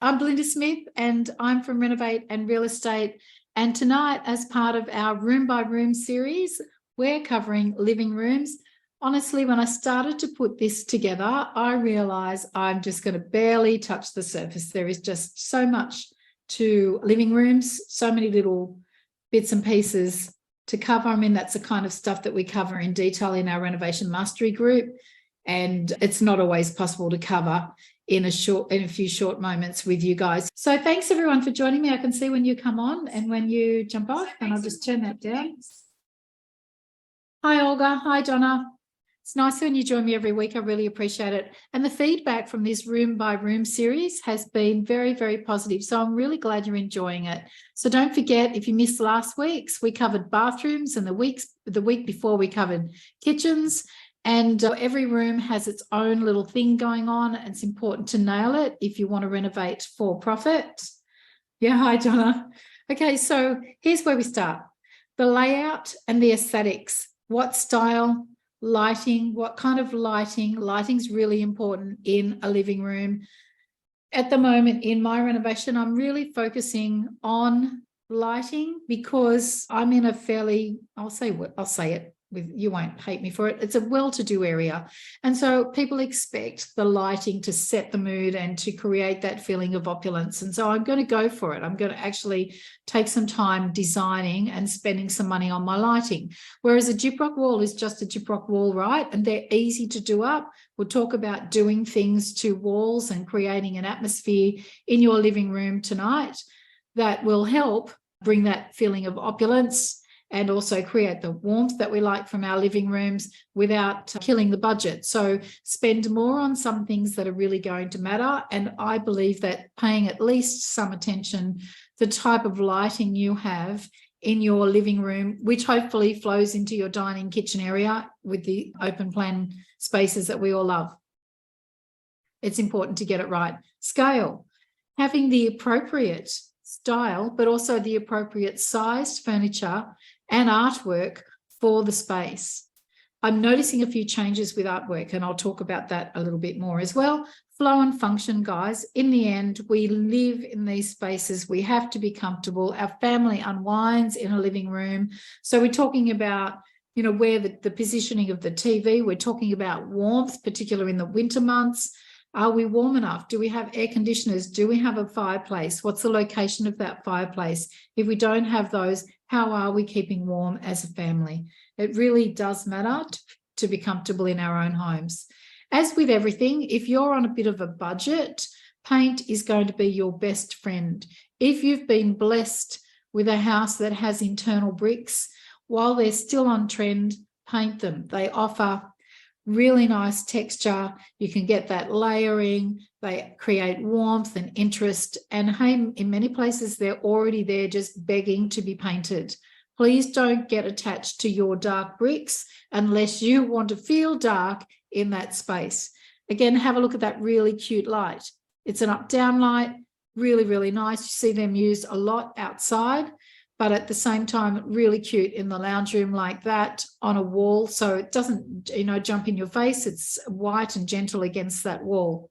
I'm Belinda Smith and I'm from Renovate and Real Estate. And tonight, as part of our Room by Room series, we're covering living rooms. Honestly, when I started to put this together, I realised I'm just going to barely touch the surface. There is just so much to living rooms, so many little bits and pieces to cover. I mean, that's the kind of stuff that we cover in detail in our Renovation Mastery group. And it's not always possible to cover in a few short moments with you guys. So thanks everyone for joining me. I can see when you come on and when you jump off, and I'll just turn that down. Hi Olga, hi Donna. It's nice when you join me every week. I really appreciate it. And the feedback from this Room by Room series has been very, very positive. So I'm really glad you're enjoying it. So don't forget, if you missed last week's, we covered bathrooms, and the week before we covered kitchens. And every room has its own little thing going on. It's important to nail it if you want to renovate for profit. Yeah, hi, Donna. Okay, so here's where we start. The layout and the aesthetics. What style, lighting, what kind of lighting? Lighting's really important in a living room. At the moment in my renovation, I'm really focusing on lighting because I'm in a fairly, I'll say it. You won't hate me for it. It's a well-to-do area. And so people expect the lighting to set the mood and to create that feeling of opulence. And so I'm going to go for it. I'm going to actually take some time designing and spending some money on my lighting. Whereas a gyprock wall is just a gyprock wall, right? And they're easy to do up. We'll talk about doing things to walls and creating an atmosphere in your living room tonight that will help bring that feeling of opulence and also create the warmth that we like from our living rooms without killing the budget. So spend more on some things that are really going to matter. And I believe that paying at least some attention to the type of lighting you have in your living room, which hopefully flows into your dining kitchen area with the open plan spaces that we all love. It's important to get it right. Scale, having the appropriate style, but also the appropriate sized furniture and artwork for the space. I'm noticing a few changes with artwork, and I'll talk about that a little bit more as well. Flow and function, guys. In the end, we live in these spaces. We have to be comfortable. Our family unwinds in a living room. So we're talking about, where the positioning of the TV. We're talking about warmth, particularly in the winter months. Are we warm enough? Do we have air conditioners? Do we have a fireplace? What's the location of that fireplace? If we don't have those, how are we keeping warm as a family? It really does matter to be comfortable in our own homes. As with everything, if you're on a bit of a budget, paint is going to be your best friend. If you've been blessed with a house that has internal bricks, while they're still on trend, paint them. They offer really nice texture. You can get that layering. They create warmth and interest. And hey, in many places, they're already there just begging to be painted. Please don't get attached to your dark bricks unless you want to feel dark in that space. Again, have a look at that really cute light. It's an up-down light, really, really nice. You see them used a lot outside, but at the same time, really cute in the lounge room like that on a wall. So it doesn't, jump in your face. It's white and gentle against that wall.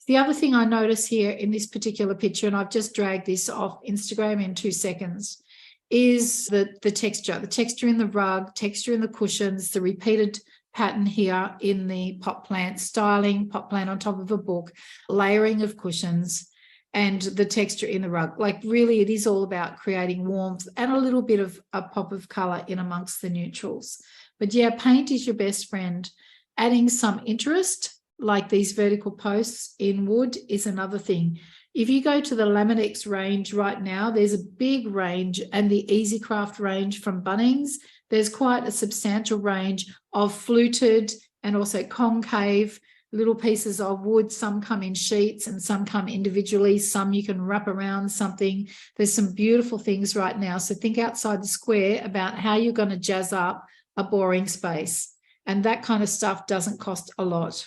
The other thing I notice here in this particular picture, and I've just dragged this off Instagram in 2 seconds, is the texture in the rug, texture in the cushions, the repeated pattern here in the pot plant styling, pot plant on top of a book, layering of cushions, and the texture in the rug. Like really, it is all about creating warmth and a little bit of a pop of colour in amongst the neutrals. But yeah, paint is your best friend. Adding some interest, like these vertical posts in wood, is another thing. If you go to the Laminex range right now, there's a big range, and the EasyCraft range from Bunnings, there's quite a substantial range of fluted and also concave little pieces of wood. Some come in sheets and some come individually. Some you can wrap around something. There's some beautiful things right now. So think outside the square about how you're going to jazz up a boring space. And that kind of stuff doesn't cost a lot.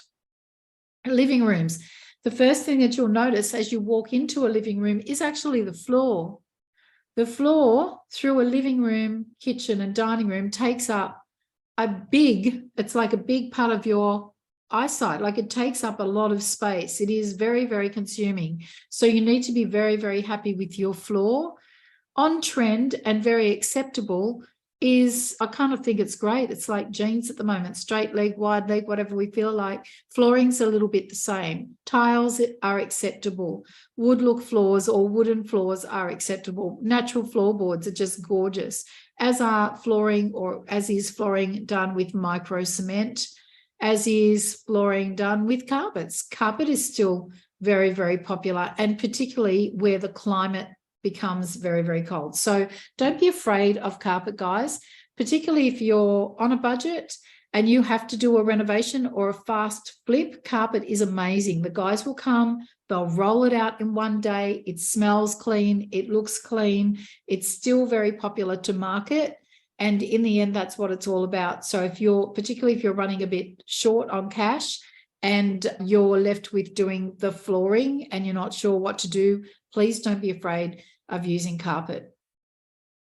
Living rooms. The first thing that you'll notice as you walk into a living room is actually the floor. The floor through a living room, kitchen and dining room takes up it's like a big part of your eyesight. Like, it takes up a lot of space. It is very, very consuming. So you need to be very, very happy with your floor. On trend and very acceptable is, I kind of think it's great. It's like jeans at the moment, straight leg, wide leg, whatever we feel like. Flooring's a little bit the same. Tiles are acceptable. Wood look floors or wooden floors are acceptable. Natural floorboards are just gorgeous, as are flooring, or as is flooring done with micro cement, as is flooring done with carpets. Carpet is still very, very popular, and particularly where the climate becomes very, very cold. So don't be afraid of carpet, guys, particularly if you're on a budget and you have to do a renovation or a fast flip. Carpet is amazing. The guys will come, they'll roll it out in one day. It smells clean, it looks clean, it's still very popular to market. And in the end, that's what it's all about. So particularly if you're running a bit short on cash and you're left with doing the flooring and you're not sure what to do, please don't be afraid of using carpet.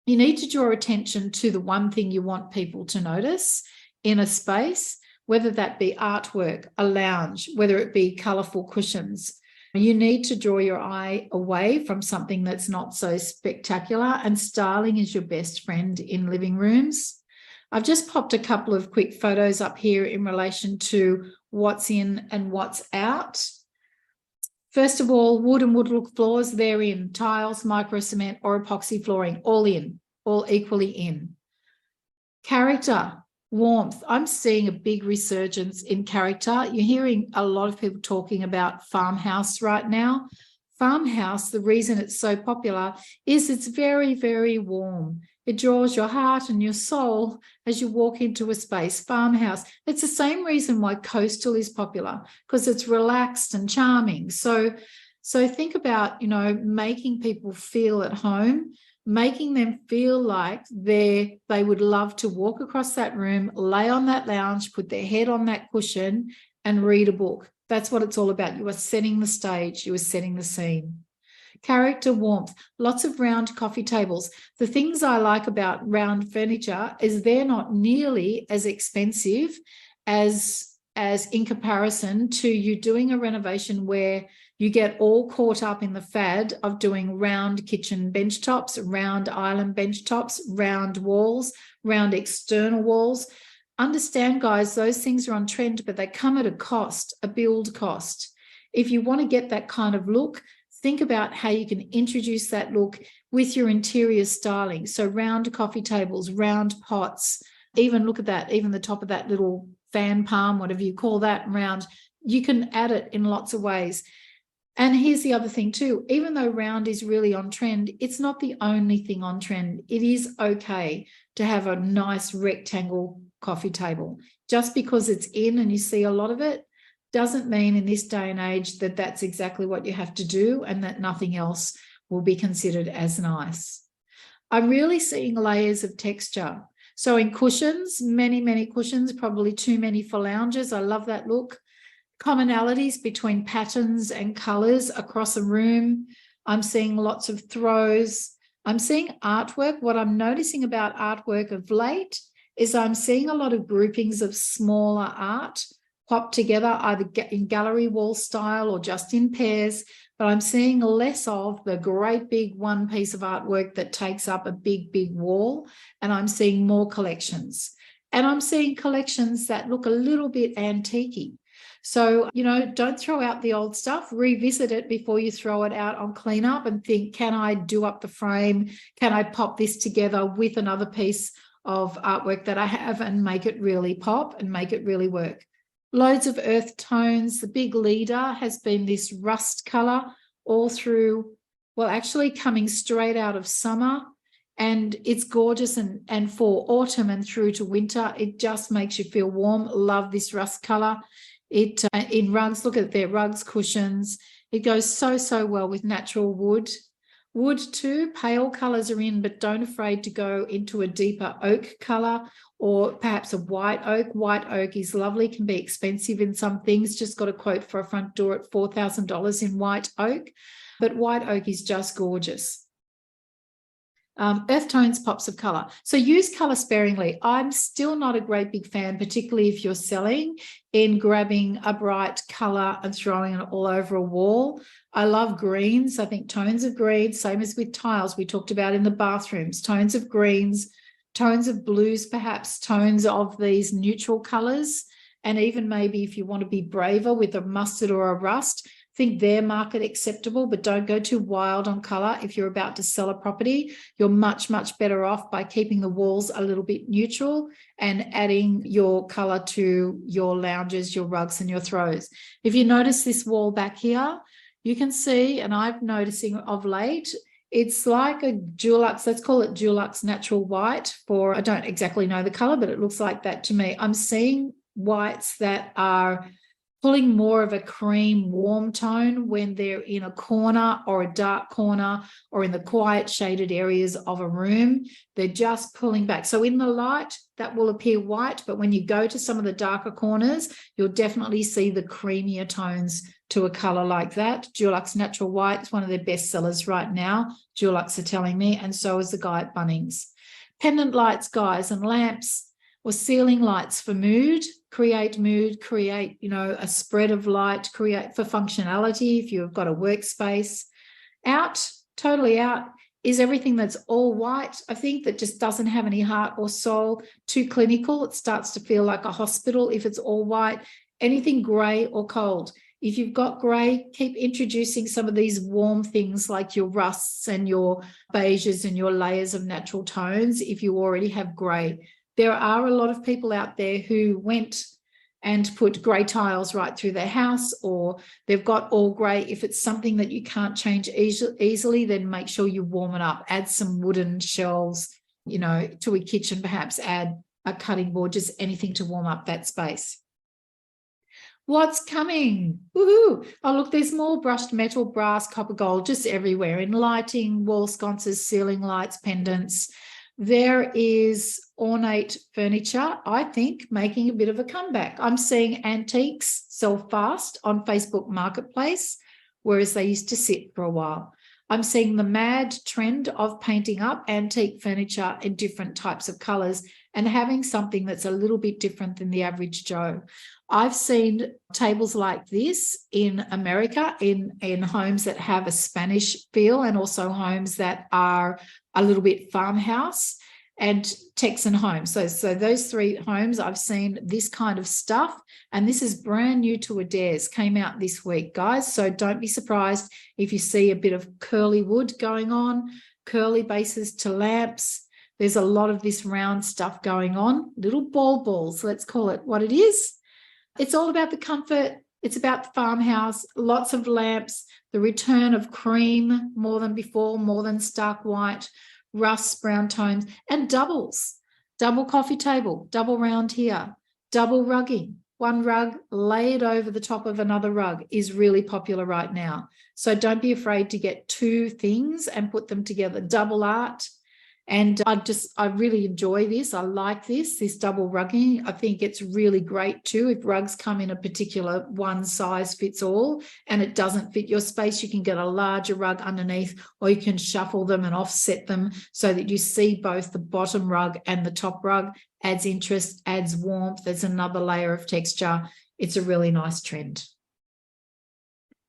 You need to draw attention to the one thing you want people to notice in a space, whether that be artwork, a lounge, whether it be colourful cushions. You need to draw your eye away from something that's not so spectacular, and styling is your best friend in living rooms. I've just popped a couple of quick photos up here in relation to what's in and what's out. First of all, wood and wood look floors, they're in. Tiles, micro cement or epoxy flooring, all in, all equally in. Character, warmth. I'm seeing a big resurgence in character. You're hearing a lot of people talking about farmhouse right now. Farmhouse, the reason it's so popular is it's very, very warm. It draws your heart and your soul as you walk into a space. Farmhouse. It's the same reason why coastal is popular, because it's relaxed and charming. So think about, making people feel at home, making them feel like they would love to walk across that room, lay on that lounge, put their head on that cushion and read a book. That's what it's all about. You are setting the stage. You are setting the scene. Character, warmth, lots of round coffee tables. The things I like about round furniture is they're not nearly as expensive as in comparison to you doing a renovation where you get all caught up in the fad of doing round kitchen bench tops, round island bench tops, round walls, round external walls. Understand, guys, those things are on trend, but they come at a cost, a build cost. If you want to get that kind of look, think about how you can introduce that look with your interior styling. So round coffee tables, round pots, even look at that, even the top of that little fan palm, whatever you call that, round. You can add it in lots of ways. And here's the other thing too, even though round is really on trend, it's not the only thing on trend. It is okay to have a nice rectangle coffee table. Just because it's in and you see a lot of it, doesn't mean in this day and age that that's exactly what you have to do and that nothing else will be considered as nice. I'm really seeing layers of texture. So in cushions, many, many cushions, probably too many for lounges. I love that look. Commonalities between patterns and colours across a room. I'm seeing lots of throws. I'm seeing artwork. What I'm noticing about artwork of late is I'm seeing a lot of groupings of smaller art popped together, either in gallery wall style or just in pairs, but I'm seeing less of the great big one piece of artwork that takes up a big, big wall, and I'm seeing more collections. And I'm seeing collections that look a little bit antique-y. So, don't throw out the old stuff, revisit it before you throw it out on cleanup and think, can I do up the frame? Can I pop this together with another piece of artwork that I have and make it really pop and make it really work? Loads of earth tones. The big leader has been this rust colour all through, well, actually coming straight out of summer, and it's gorgeous. And for autumn and through to winter, it just makes you feel warm. Love this rust colour. It in rugs, look at their rugs, cushions. It goes so, so well with natural wood. Wood too, pale colours are in, but don't afraid to go into a deeper oak colour or perhaps a white oak. White oak is lovely, can be expensive in some things. Just got a quote for a front door at $4,000 in white oak, but white oak is just gorgeous. Earth tones, pops of color. So use color sparingly. I'm still not a great big fan, particularly if you're selling, in grabbing a bright color and throwing it all over a wall. I love greens. I think tones of green, same as with tiles we talked about in the bathrooms, tones of greens, tones of blues, perhaps tones of these neutral colors. And even maybe if you want to be braver with a mustard or a rust, think they're market acceptable, but don't go too wild on color. If you're about to sell a property, you're much, much better off by keeping the walls a little bit neutral and adding your color to your lounges, your rugs, and your throws. If you notice this wall back here, you can see, and I'm noticing of late, it's like a Dulux, let's call it Dulux Natural White I don't exactly know the color, but it looks like that to me. I'm seeing whites that are pulling more of a cream warm tone when they're in a corner or a dark corner or in the quiet shaded areas of a room. They're just pulling back. So in the light, that will appear white, but when you go to some of the darker corners, you'll definitely see the creamier tones to a color like that. Dulux Natural White is one of their best sellers right now. Dulux are telling me, and so is the guy at Bunnings. Pendant lights, guys, and lamps or ceiling lights for mood, create, a spread of light, create for functionality. If you've got a workspace, totally out is everything that's all white. I think that just doesn't have any heart or soul. Too clinical. It starts to feel like a hospital if it's all white. Anything gray or cold. If you've got gray, keep introducing some of these warm things like your rusts and your beiges and your layers of natural tones if you already have gray. There are a lot of people out there who went and put grey tiles right through their house, or they've got all grey. If it's something that you can't change easily, then make sure you warm it up. Add some wooden shelves, to a kitchen, perhaps add a cutting board, just anything to warm up that space. What's coming? Woohoo! Oh, look, there's more brushed metal, brass, copper, gold, just everywhere in lighting, wall sconces, ceiling lights, pendants. There is ornate furniture, I think, making a bit of a comeback. I'm seeing antiques sell fast on Facebook Marketplace, whereas they used to sit for a while. I'm seeing the mad trend of painting up antique furniture in different types of colours and having something that's a little bit different than the average Joe. I've seen tables like this in America, in homes that have a Spanish feel, and also homes that are a little bit farmhouse and Texan homes. So those three homes, I've seen this kind of stuff, and this is brand new to Adairs, came out this week, guys. So don't be surprised if you see a bit of curly wood going on, curly bases to lamps. There's a lot of this round stuff going on, little balls, let's call it what it is. It's all about the comfort. It's about the farmhouse, lots of lamps, the return of cream more than before, more than stark white, rust, brown tones, and doubles. Double coffee table, double round here, double rugging. One rug laid over the top of another rug is really popular right now. So don't be afraid to get two things and put them together. Double art. And I really enjoy this. I like this double rugging. I think it's really great too. If rugs come in a particular one size fits all and it doesn't fit your space, you can get a larger rug underneath, or you can shuffle them and offset them so that you see both the bottom rug and the top rug. Adds interest, adds warmth. There's another layer of texture. It's a really nice trend.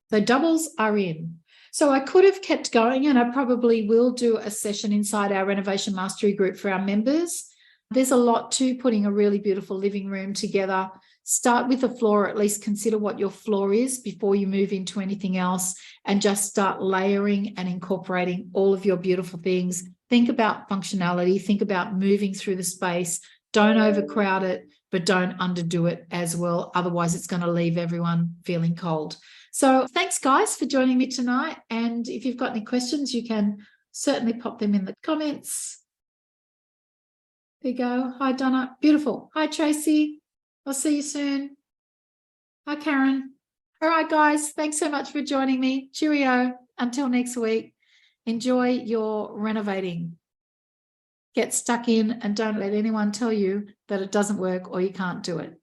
So doubles are in. So I could have kept going, and I probably will do a session inside our Renovation Mastery group for our members. There's a lot to putting a really beautiful living room together. Start with the floor, or at least consider what your floor is before you move into anything else, and just start layering and incorporating all of your beautiful things. Think about functionality. Think about moving through the space. Don't overcrowd it, but don't underdo it as well. Otherwise, it's going to leave everyone feeling cold. So thanks, guys, for joining me tonight. And if you've got any questions, you can certainly pop them in the comments. There you go. Hi, Donna. Beautiful. Hi, Tracy. I'll see you soon. Hi, Karen. All right, guys. Thanks so much for joining me. Cheerio. Until next week. Enjoy your renovating. Get stuck in and don't let anyone tell you that it doesn't work or you can't do it.